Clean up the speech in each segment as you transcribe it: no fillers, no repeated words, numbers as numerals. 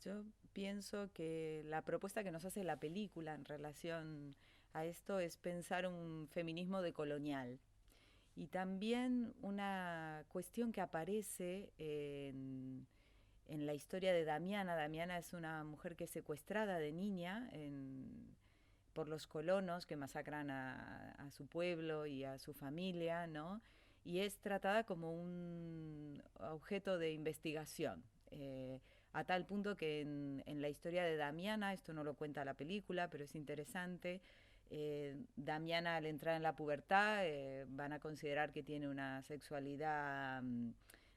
Yo pienso que la propuesta que nos hace la película en relación a esto es pensar un feminismo decolonial. Y también una cuestión que aparece en la historia de Damiana. Damiana es una mujer que es secuestrada de niña por los colonos que masacran a su pueblo y a su familia, ¿no? Y es tratada como un objeto de investigación. A tal punto que en la historia de Damiana, esto no lo cuenta la película, pero es interesante, Damiana al entrar en la pubertad van a considerar que tiene una sexualidad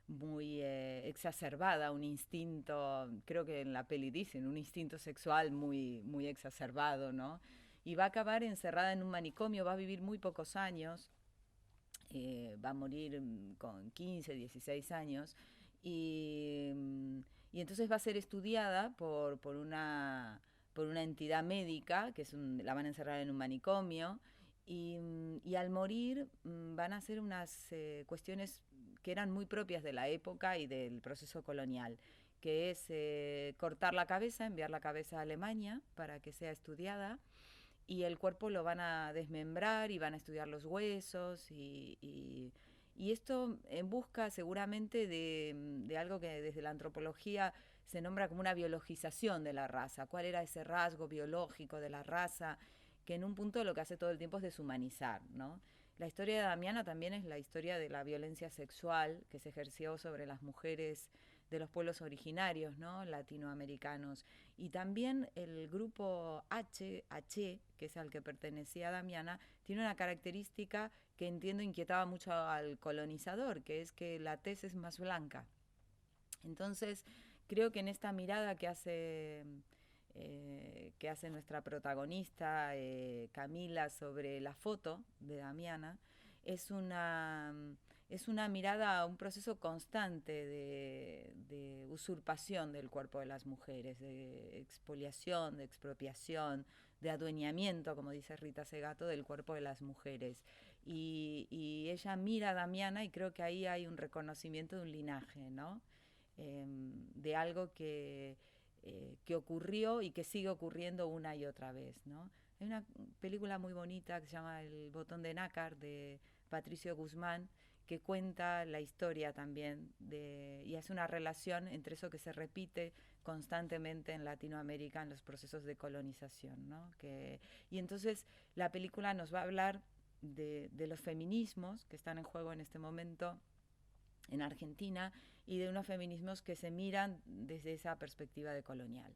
muy exacerbada, un instinto, creo que en la peli dicen, un instinto sexual muy exacerbado, ¿no? Y va a acabar encerrada en un manicomio, va a vivir muy pocos años, va a morir con 15, 16 años, y, y entonces va a ser estudiada por una entidad médica, la van a encerrar en un manicomio, y al morir van a hacer unas cuestiones que eran muy propias de la época y del proceso colonial, que es cortar la cabeza, enviar la cabeza a Alemania para que sea estudiada, y el cuerpo lo van a desmembrar y van a estudiar los huesos y esto en busca seguramente de algo que desde la antropología se nombra como una biologización de la raza. ¿Cuál era ese rasgo biológico de la raza? Que en un punto lo que hace todo el tiempo es deshumanizar, ¿no? La historia de Damiana también es la historia de la violencia sexual que se ejerció sobre las mujeres de los pueblos originarios, ¿no? Latinoamericanos. Y también el grupo H, que es al que pertenecía Damiana, tiene una característica que entiendo inquietaba mucho al colonizador, que es que la tez es más blanca. Entonces, creo que en esta mirada que hace nuestra protagonista Camila sobre la foto de Damiana, es una, es una mirada a un proceso constante de usurpación del cuerpo de las mujeres, de expoliación, de expropiación, de adueñamiento, como dice Rita Segato, del cuerpo de las mujeres. Y ella mira a Damiana y creo que ahí hay un reconocimiento de un linaje, ¿no? De algo que ocurrió y que sigue ocurriendo una y otra vez, ¿no? Hay una película muy bonita que se llama El botón de nácar de Patricio Guzmán que cuenta la historia también y hace una relación entre eso que se repite constantemente en Latinoamérica en los procesos de colonización, ¿no? Y entonces la película nos va a hablar de los feminismos que están en juego en este momento en Argentina y de unos feminismos que se miran desde esa perspectiva de colonial.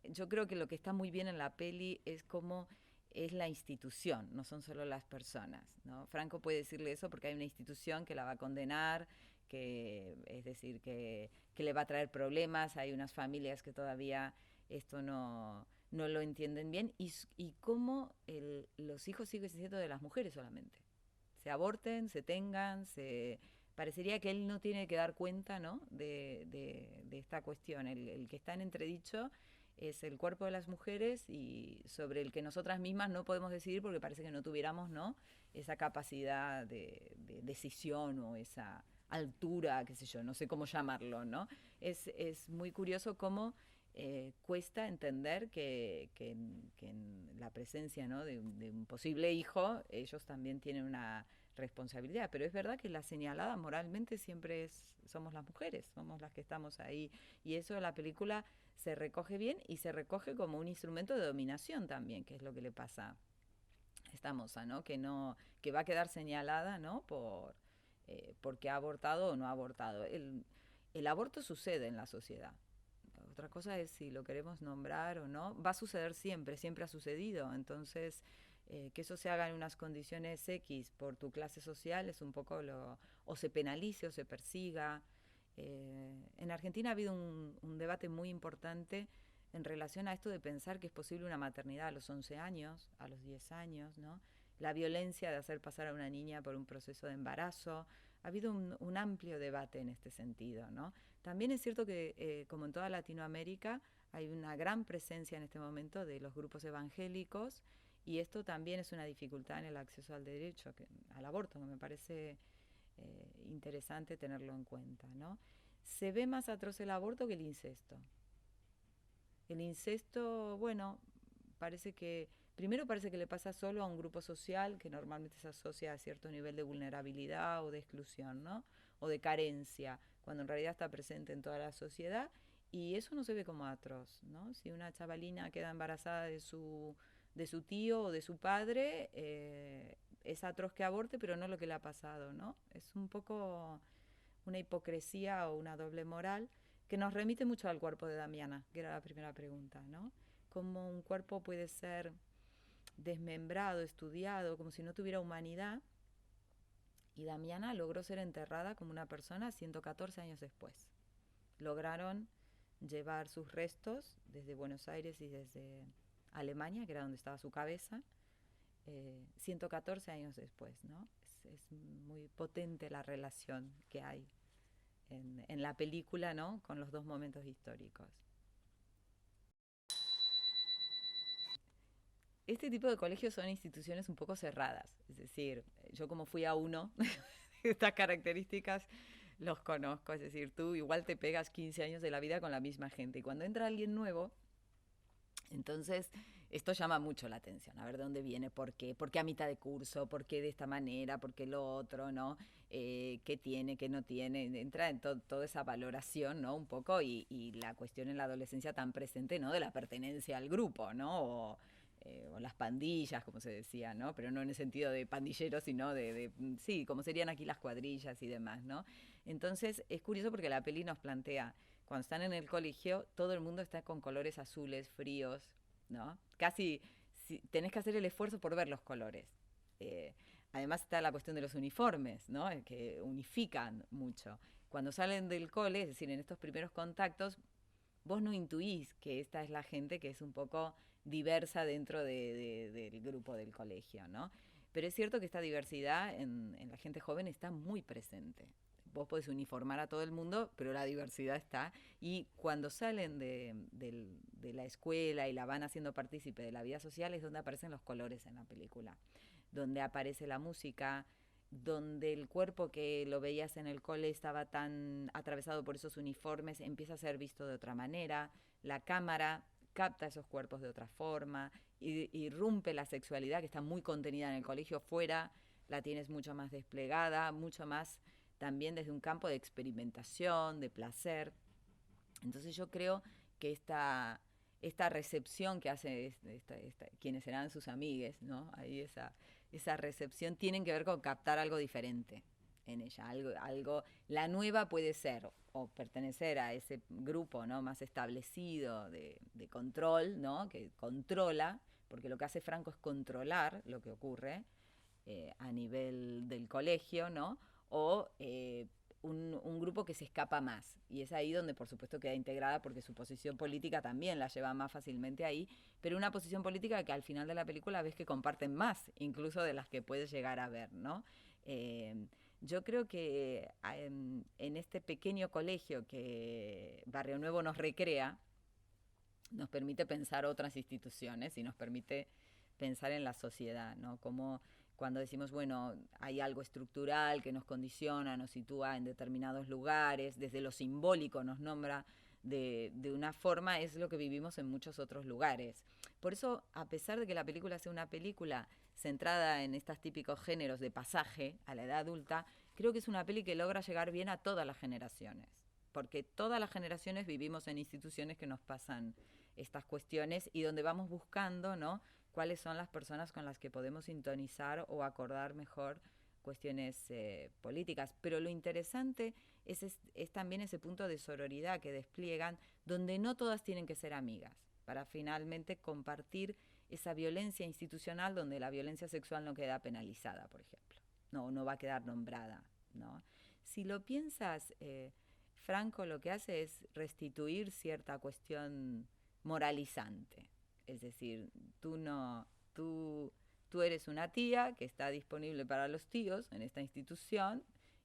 Yo creo que lo que está muy bien en la peli es cómo es la institución, no son solo las personas, ¿no? Franco puede decirle eso porque hay una institución que la va a condenar, es decir, que le va a traer problemas, hay unas familias que todavía esto no lo entienden bien, y cómo los hijos siguen siendo de las mujeres solamente. Se aborten, se tengan, parecería que él no tiene que dar cuenta, ¿no? De esta cuestión. El que está en entredicho es el cuerpo de las mujeres y sobre el que nosotras mismas no podemos decidir porque parece que no tuviéramos, ¿no? Esa capacidad de decisión o esa altura, qué sé yo, no sé cómo llamarlo, ¿no? Es muy curioso cómo cuesta entender que en la presencia, ¿no? De un posible hijo, ellos también tienen una responsabilidad. Pero es verdad que la señalada moralmente siempre somos las mujeres, somos las que estamos ahí. Y eso en la película se recoge bien y se recoge como un instrumento de dominación también, que es lo que le pasa a esta moza, ¿no? Que va a quedar señalada, ¿no? Porque ha abortado o no ha abortado. El aborto sucede en la sociedad. Otra cosa es si lo queremos nombrar o no. Va a suceder siempre, siempre ha sucedido. Entonces, que eso se haga en unas condiciones X por tu clase social es un poco o se penalice o se persiga. En Argentina ha habido un debate muy importante en relación a esto de pensar que es posible una maternidad a los 11 años, a los 10 años, ¿no? La violencia de hacer pasar a una niña por un proceso de embarazo. Ha habido un amplio debate en este sentido, ¿no? También es cierto que, como en toda Latinoamérica, hay una gran presencia en este momento de los grupos evangélicos y esto también es una dificultad en el acceso al derecho, al aborto, que me parece interesante tenerlo en cuenta, ¿no? Se ve más atroz el aborto que el incesto. El incesto, bueno, parece que, primero parece que le pasa solo a un grupo social que normalmente se asocia a cierto nivel de vulnerabilidad o de exclusión, ¿no? O de carencia, cuando en realidad está presente en toda la sociedad y eso no se ve como atroz, ¿no? Si una chavalina queda embarazada de su tío o de su padre, es atroz que aborte, pero no lo que le ha pasado, ¿no? Es un poco una hipocresía o una doble moral que nos remite mucho al cuerpo de Damiana, que era la primera pregunta, ¿no? Cómo un cuerpo puede ser desmembrado, estudiado, como si no tuviera humanidad, y Damiana logró ser enterrada como una persona 114 años después. Lograron llevar sus restos desde Buenos Aires y desde Alemania, que era donde estaba su cabeza, 114 años después, ¿no? Es muy potente la relación que hay en la película, ¿no? Con los dos momentos históricos. Este tipo de colegios son instituciones un poco cerradas, es decir, yo como fui a uno, estas características los conozco, es decir, tú igual te pegas 15 años de la vida con la misma gente y cuando entra alguien nuevo, entonces esto llama mucho la atención, a ver de dónde viene, por qué a mitad de curso, por qué de esta manera, por qué lo otro, ¿no? Qué tiene, qué no tiene, entra en toda esa valoración, ¿no? Un poco y la cuestión en la adolescencia tan presente, ¿no? De la pertenencia al grupo, ¿no? O las pandillas, como se decía, ¿no? Pero no en el sentido de pandilleros, sino sí, como serían aquí las cuadrillas y demás, ¿no? Entonces es curioso porque la peli nos plantea, cuando están en el colegio, todo el mundo está con colores azules, fríos, ¿no? Casi si, tenés que hacer el esfuerzo por ver los colores. Eh, Además está la cuestión de los uniformes, ¿no? Que unifican mucho. Cuando salen del cole, es decir, en estos primeros contactos, vos no intuís que esta es la gente que es un poco diversa dentro del grupo del colegio, ¿no? Pero es cierto que esta diversidad en la gente joven está muy presente. Vos podés uniformar a todo el mundo, pero la diversidad está. Y cuando salen de la escuela y la van haciendo partícipe de la vida social es donde aparecen los colores en la película, donde aparece la música, donde el cuerpo que lo veías en el cole estaba tan atravesado por esos uniformes, empieza a ser visto de otra manera, la cámara capta esos cuerpos de otra forma, irrumpe la sexualidad que está muy contenida en el colegio, fuera la tienes mucho más desplegada, mucho más también desde un campo de experimentación, de placer. Entonces yo creo que esta recepción que hace quienes serán sus amigues, ¿no? Ahí esa recepción tienen que ver con captar algo diferente en ella, la nueva puede ser o pertenecer a ese grupo, ¿no? Más establecido de control, ¿no? Que controla, porque lo que hace Franco es controlar lo que ocurre a nivel del colegio, ¿no? O un grupo que se escapa más. Y es ahí donde, por supuesto, queda integrada porque su posición política también la lleva más fácilmente ahí, pero una posición política que al final de la película ves que comparten más, incluso de las que puedes llegar a ver, ¿no? Yo creo que en este pequeño colegio que Barrio Nuevo nos recrea, nos permite pensar otras instituciones y nos permite pensar en la sociedad, ¿no? Como cuando decimos, bueno, hay algo estructural que nos condiciona, nos sitúa en determinados lugares, desde lo simbólico nos nombra de una forma, es lo que vivimos en muchos otros lugares. Por eso, a pesar de que la película sea una película centrada en estos típicos géneros de pasaje a la edad adulta, creo que es una peli que logra llegar bien a todas las generaciones, porque todas las generaciones vivimos en instituciones que nos pasan estas cuestiones y donde vamos buscando, ¿no? Cuáles son las personas con las que podemos sintonizar o acordar mejor cuestiones políticas. Pero lo interesante es también ese punto de sororidad que despliegan, donde no todas tienen que ser amigas, para finalmente compartir esa violencia institucional donde la violencia sexual no queda penalizada, por ejemplo, no va a quedar nombrada, ¿no? Si lo piensas, Franco lo que hace es restituir cierta cuestión moralizante. Es decir, tú no, tú eres una tía que está disponible para los tíos en esta institución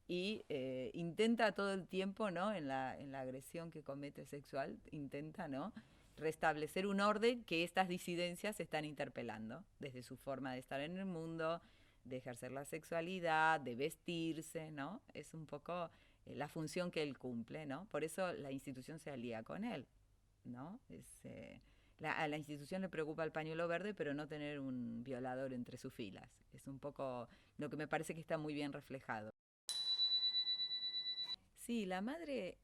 y intenta todo el tiempo, ¿no? En la agresión que comete sexual, intenta, ¿no? Restablecer un orden que estas disidencias están interpelando, desde su forma de estar en el mundo, de ejercer la sexualidad, de vestirse, ¿no? Es un poco la función que él cumple, ¿no? Por eso la institución se alía con él, ¿no? A la institución le preocupa el pañuelo verde, pero no tener un violador entre sus filas. Es un poco lo que me parece que está muy bien reflejado. Sí, la madre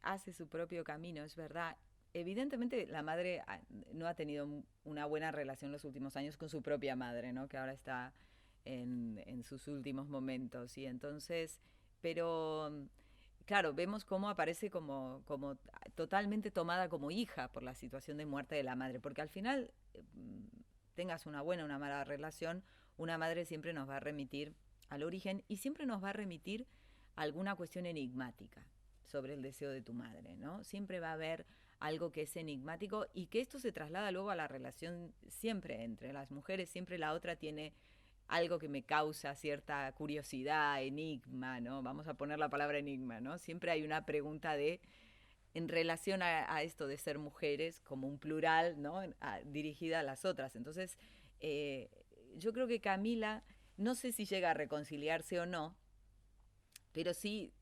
hace su propio camino, es verdad. Evidentemente la madre no ha tenido una buena relación los últimos años con su propia madre, ¿no? Que ahora está en sus últimos momentos. Y entonces, pero claro, vemos cómo aparece como totalmente tomada como hija por la situación de muerte de la madre, porque al final, tengas una buena o una mala relación, una madre siempre nos va a remitir al origen y siempre nos va a remitir a alguna cuestión enigmática sobre el deseo de tu madre, ¿no? Siempre va a haber algo que es enigmático y que esto se traslada luego a la relación siempre entre las mujeres, siempre la otra tiene algo que me causa cierta curiosidad, enigma, ¿no? Vamos a poner la palabra enigma, ¿no? Siempre hay una pregunta en relación a esto de ser mujeres como un plural, ¿no? Dirigida a las otras. Entonces, eh, yo creo que Camila, no sé si llega a reconciliarse o no, pero sí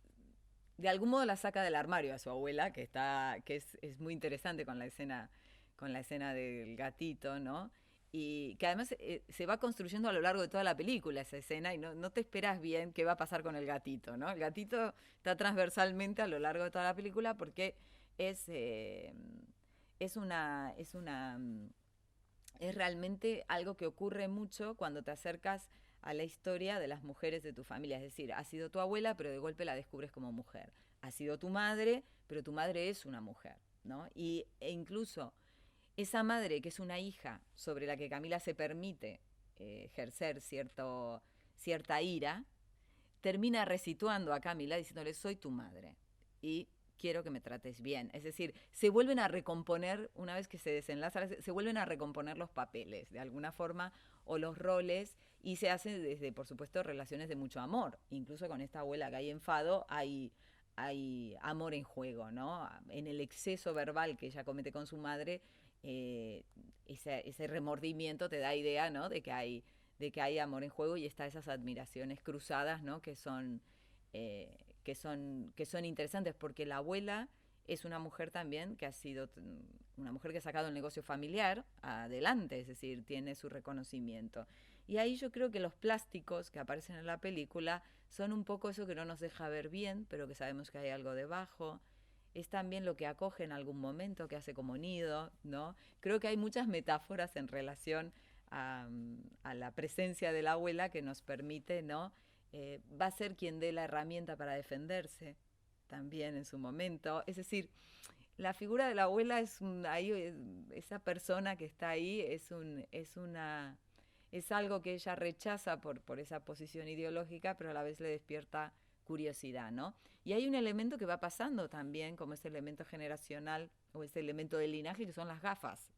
de algún modo la saca del armario a su abuela, que es muy interesante con la escena del gatito, ¿no? Y que además se va construyendo a lo largo de toda la película esa escena y no te esperas bien qué va a pasar con el gatito, ¿no? El gatito está transversalmente a lo largo de toda la película porque es, eh, es es realmente algo que ocurre mucho cuando te acercas a la historia de las mujeres de tu familia. Es decir, ha sido tu abuela, pero de golpe la descubres como mujer. Ha sido tu madre, pero tu madre es una mujer, ¿no? E incluso esa madre que es una hija sobre la que Camila se permite ejercer cierta ira, termina resituando a Camila diciéndole, soy tu madre y quiero que me trates bien. Es decir, se vuelven a recomponer, una vez que se desenlaza, se vuelven a recomponer los papeles, de alguna forma, o los roles, y se hacen desde, por supuesto, relaciones de mucho amor. Incluso con esta abuela que hay enfado, hay amor en juego, ¿no? En el exceso verbal que ella comete con su madre, ese remordimiento te da idea, ¿no? De que hay amor en juego y está esas admiraciones cruzadas, ¿no? Que son interesantes, porque la abuela es una mujer también que ha sido una mujer que ha sacado el negocio familiar adelante, es decir, tiene su reconocimiento. Y ahí yo creo que los plásticos que aparecen en la película son un poco eso que no nos deja ver bien, pero que sabemos que hay algo debajo. Es también lo que acoge en algún momento, que hace como nido, ¿no? Creo que hay muchas metáforas en relación a la presencia de la abuela que nos permite, ¿no? Va a ser quien dé la herramienta para defenderse también en su momento. Es decir, la figura de la abuela esa persona que está ahí es algo que ella rechaza por esa posición ideológica, pero a la vez le despierta curiosidad, ¿no? Y hay un elemento que va pasando también, como ese elemento generacional o ese elemento del linaje, que son las gafas.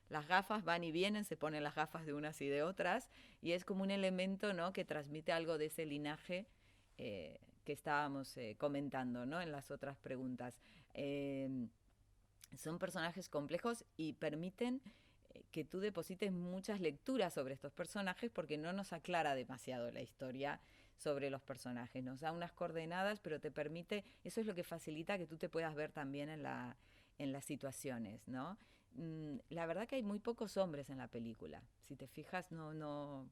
Las gafas van y vienen, se ponen las gafas de unas y de otras, y es como un elemento, ¿no? Que transmite algo de ese linaje que estábamos comentando, ¿no? En las otras preguntas. Son personajes complejos y permiten que tú deposites muchas lecturas sobre estos personajes porque no nos aclara demasiado la historia sobre los personajes. Nos da unas coordenadas, pero te permite, eso es lo que facilita que tú te puedas ver también en las situaciones, ¿no? La verdad que hay muy pocos hombres en la película. Si te fijas, no,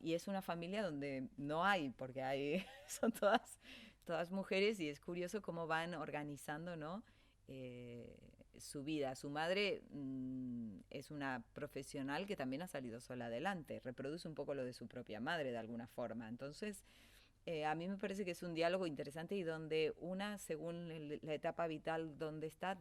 y es una familia donde no hay, porque son todas mujeres y es curioso cómo van organizando, ¿no? Eh, su vida. Su madre es una profesional que también ha salido sola adelante, reproduce un poco lo de su propia madre de alguna forma. Entonces, a mí me parece que es un diálogo interesante y donde una, según la etapa vital donde está,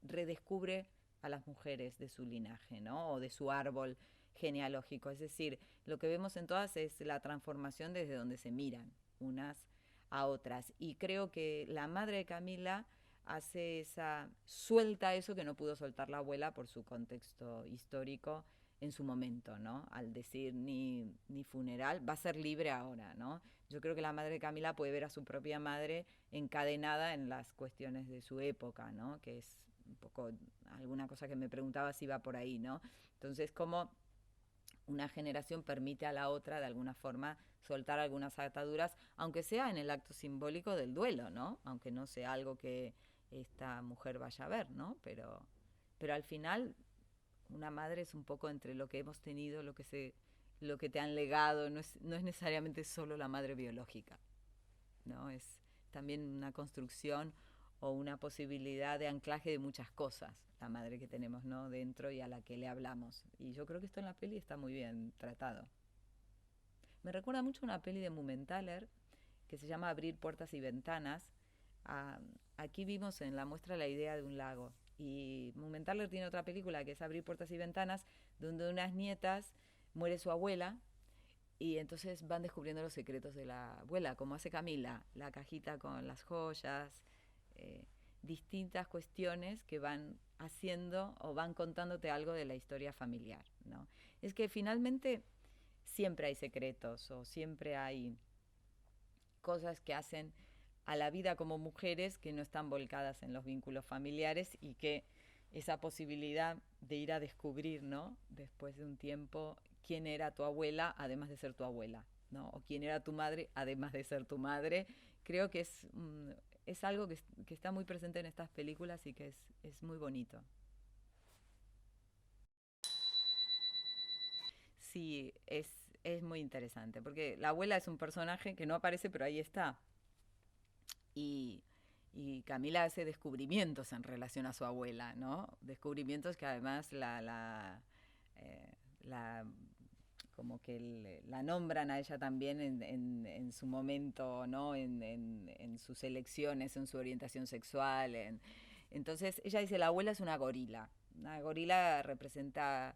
redescubre a las mujeres de su linaje, ¿no? O de su árbol genealógico. Es decir, lo que vemos en todas es la transformación desde donde se miran unas a otras. Y creo que la madre de Camila suelta eso que no pudo soltar la abuela por su contexto histórico en su momento, ¿no? Al decir ni funeral, va a ser libre ahora, ¿no? Yo creo que la madre de Camila puede ver a su propia madre encadenada en las cuestiones de su época, ¿no? Que es un poco alguna cosa que me preguntaba si iba por ahí, ¿no? Entonces, como una generación permite a la otra de alguna forma soltar algunas ataduras, aunque sea en el acto simbólico del duelo, ¿no? Aunque no sea algo que esta mujer vaya a ver, ¿no? Pero al final una madre es un poco entre lo que hemos tenido, lo que te han legado, no es necesariamente solo la madre biológica, ¿no? Es también una construcción o una posibilidad de anclaje de muchas cosas, la madre que tenemos, ¿no? Dentro y a la que le hablamos. Y yo creo que esto en la peli está muy bien tratado. Me recuerda mucho una peli de Mumenthaler que se llama Abrir puertas y ventanas. Ah, aquí vimos en la muestra la idea de un lago. Y Mumenthaler tiene otra película que es Abrir puertas y ventanas, donde unas nietas muere su abuela y entonces van descubriendo los secretos de la abuela, como hace Camila, la cajita con las joyas, eh, distintas cuestiones que van haciendo o van contándote algo de la historia familiar, ¿no? Es que finalmente siempre hay secretos o siempre hay cosas que hacen a la vida como mujeres que no están volcadas en los vínculos familiares y que esa posibilidad de ir a descubrir, ¿no? Después de un tiempo, quién era tu abuela, además de ser tu abuela, ¿no? O quién era tu madre, además de ser tu madre. Creo que es algo que está muy presente en estas películas y que es muy bonito. Sí, es muy interesante, porque la abuela es un personaje que no aparece, pero ahí está. Y, y Camila hace descubrimientos en relación a su abuela, ¿no? Descubrimientos que además eh, la como que la nombran a ella también en su momento, ¿no? En sus elecciones, en su orientación sexual. Entonces ella dice, la abuela es una gorila. Una gorila representa,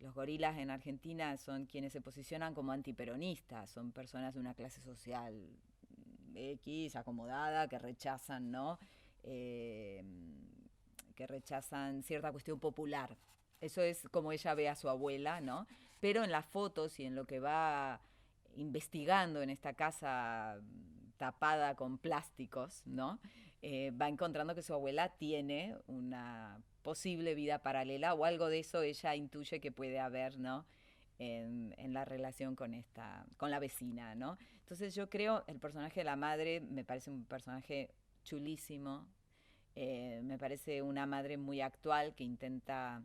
los gorilas en Argentina son quienes se posicionan como antiperonistas, son personas de una clase social X, acomodada, que rechazan, ¿no? Eh, que rechazan cierta cuestión popular. Eso es como ella ve a su abuela, ¿no? Pero en las fotos y en lo que va investigando en esta casa tapada con plásticos, ¿no? Va encontrando que su abuela tiene una posible vida paralela o algo de eso ella intuye que puede haber, ¿no? En la relación con la vecina, ¿no? Entonces yo creo, el personaje de la madre me parece un personaje chulísimo, me parece una madre muy actual que intenta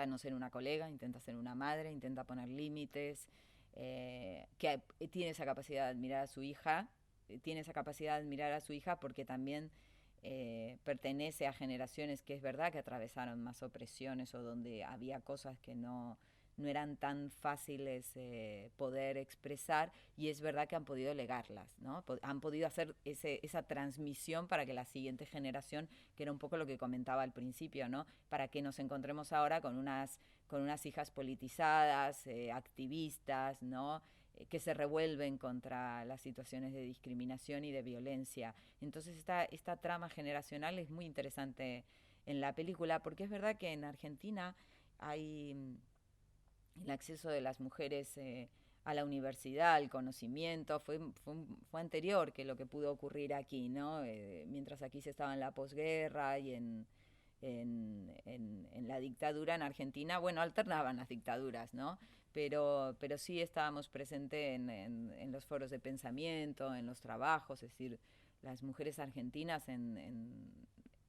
no ser una colega, intenta ser una madre, intenta poner límites, que tiene esa capacidad de admirar a su hija, tiene esa capacidad de admirar a su hija porque también pertenece a generaciones que es verdad que atravesaron más opresiones o donde había cosas que no eran tan fáciles poder expresar y es verdad que han podido legarlas, ¿no? Han podido hacer esa transmisión para que la siguiente generación, que era un poco lo que comentaba al principio, ¿no? Para que nos encontremos ahora con unas hijas politizadas, activistas, ¿no? Que se revuelven contra las situaciones de discriminación y de violencia. Entonces esta trama generacional es muy interesante en la película porque es verdad que en Argentina hay el acceso de las mujeres a la universidad, al conocimiento, fue anterior que lo que pudo ocurrir aquí, ¿no? Mientras aquí se estaba en la posguerra y en la dictadura en Argentina, bueno, alternaban las dictaduras, ¿no? Pero sí estábamos presentes en los foros de pensamiento, en los trabajos, es decir, las mujeres argentinas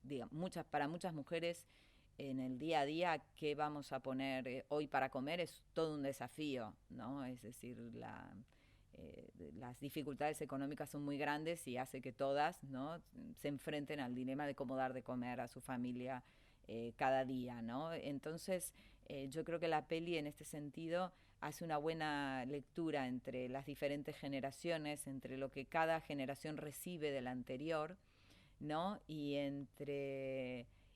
digamos, para muchas mujeres en el día a día qué vamos a poner hoy para comer es todo un desafío, ¿no? Es decir, las dificultades económicas son muy grandes y hace que todas, ¿no? Se enfrenten al dilema de cómo dar de comer a su familia cada día, ¿no? Entonces, yo creo que la peli en este sentido hace una buena lectura entre las diferentes generaciones, entre lo que cada generación recibe de la anterior, ¿no?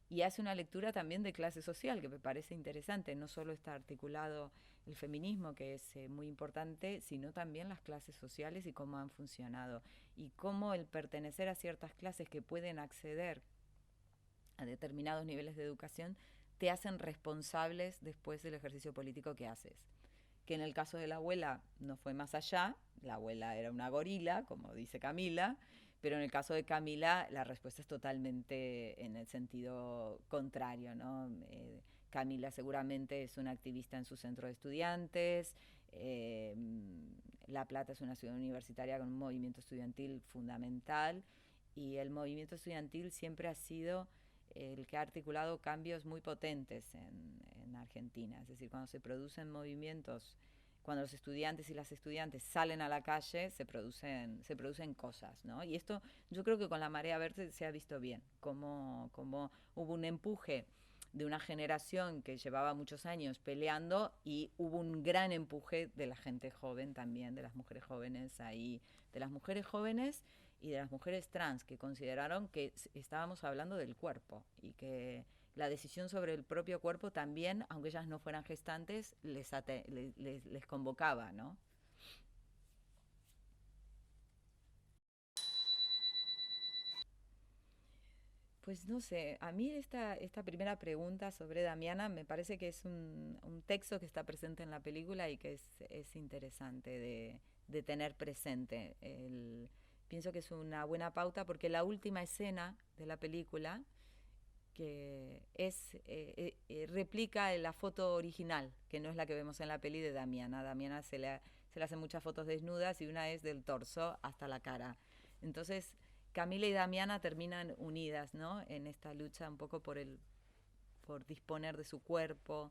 Y hace una lectura también de clase social que me parece interesante. No solo está articulado el feminismo, que es muy importante, sino también las clases sociales y cómo han funcionado. Y cómo el pertenecer a ciertas clases que pueden acceder a determinados niveles de educación te hacen responsables después del ejercicio político que haces. Que en el caso de la abuela no fue más allá, la abuela era una gorila, como dice Camila, pero en el caso de Camila la respuesta es totalmente en el sentido contrario, ¿no? Camila seguramente es una activista en su centro de estudiantes. eh, La Plata es una ciudad universitaria con un movimiento estudiantil fundamental, y el movimiento estudiantil siempre ha sido el que ha articulado cambios muy potentes en Argentina. Es decir, cuando se producen movimientos, cuando los estudiantes y las estudiantes salen a la calle, se producen cosas, ¿no? Y esto yo creo que con la Marea Verde se ha visto bien, como hubo un empuje de una generación que llevaba muchos años peleando, y hubo un gran empuje de la gente joven también, de las mujeres jóvenes ahí, de las mujeres jóvenes y de las mujeres trans, que consideraron que estábamos hablando del cuerpo y que la decisión sobre el propio cuerpo también, aunque ellas no fueran gestantes, les convocaba, ¿no? Pues no sé, a mí esta primera pregunta sobre Damiana me parece que es un texto que está presente en la película y que es interesante de tener presente. Pienso que es una buena pauta porque la última escena de la película, que replica la foto original, que no es la que vemos en la peli de Damiana. A Damiana se le hacen muchas fotos desnudas, y una es del torso hasta la cara. Entonces, Camila y Damiana terminan unidas, ¿no? En esta lucha un poco por disponer de su cuerpo,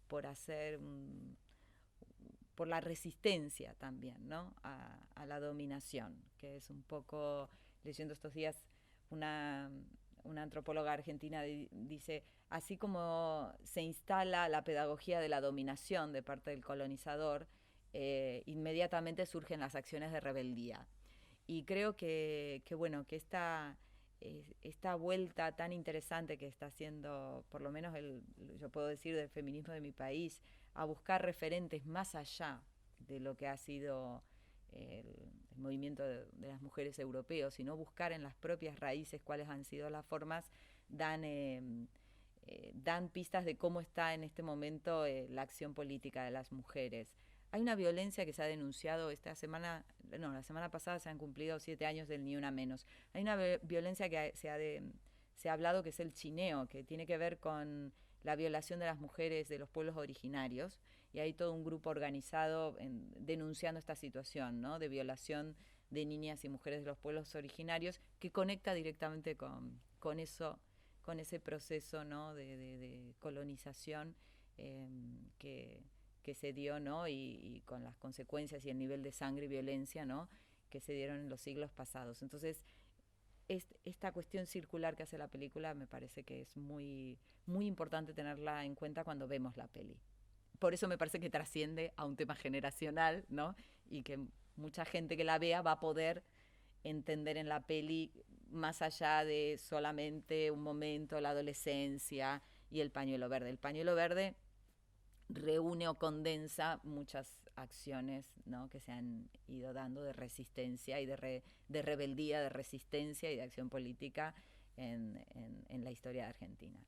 por hacer por la resistencia también, ¿no? A la dominación, que es un poco, leyendo estos días, una, una antropóloga argentina dice, así como se instala la pedagogía de la dominación de parte del colonizador, inmediatamente surgen las acciones de rebeldía. Y creo bueno, que esta vuelta tan interesante que está haciendo, por lo menos yo puedo decir, del feminismo de mi país, a buscar referentes más allá de lo que ha sido el movimiento de las mujeres europeos, sino buscar en las propias raíces cuáles han sido las formas, dan, dan pistas de cómo está en este momento la acción política de las mujeres. Hay una violencia que se ha denunciado esta semana, no, la semana pasada se han cumplido 7 años del Ni Una Menos. Hay una violencia que se ha hablado, que es el chineo, que tiene que ver con la violación de las mujeres de los pueblos originarios, y hay todo un grupo organizado denunciando esta situación, ¿no? De violación de niñas y mujeres de los pueblos originarios, que conecta directamente con eso, con ese proceso, ¿no? de colonización eh, que, que se dio, ¿no? Y con las consecuencias y el nivel de sangre y violencia, ¿no? Que se dieron en los siglos pasados. Entonces, esta cuestión circular que hace la película me parece que es muy importante tenerla en cuenta cuando vemos la peli. Por eso me parece que trasciende a un tema generacional, ¿no? Y que mucha gente que la vea va a poder entender en la peli más allá de solamente un momento, la adolescencia y el pañuelo verde. El pañuelo verde reúne o condensa muchas acciones, ¿no? Que se han ido dando de resistencia y de rebeldía, de resistencia y de acción política en la historia de Argentina.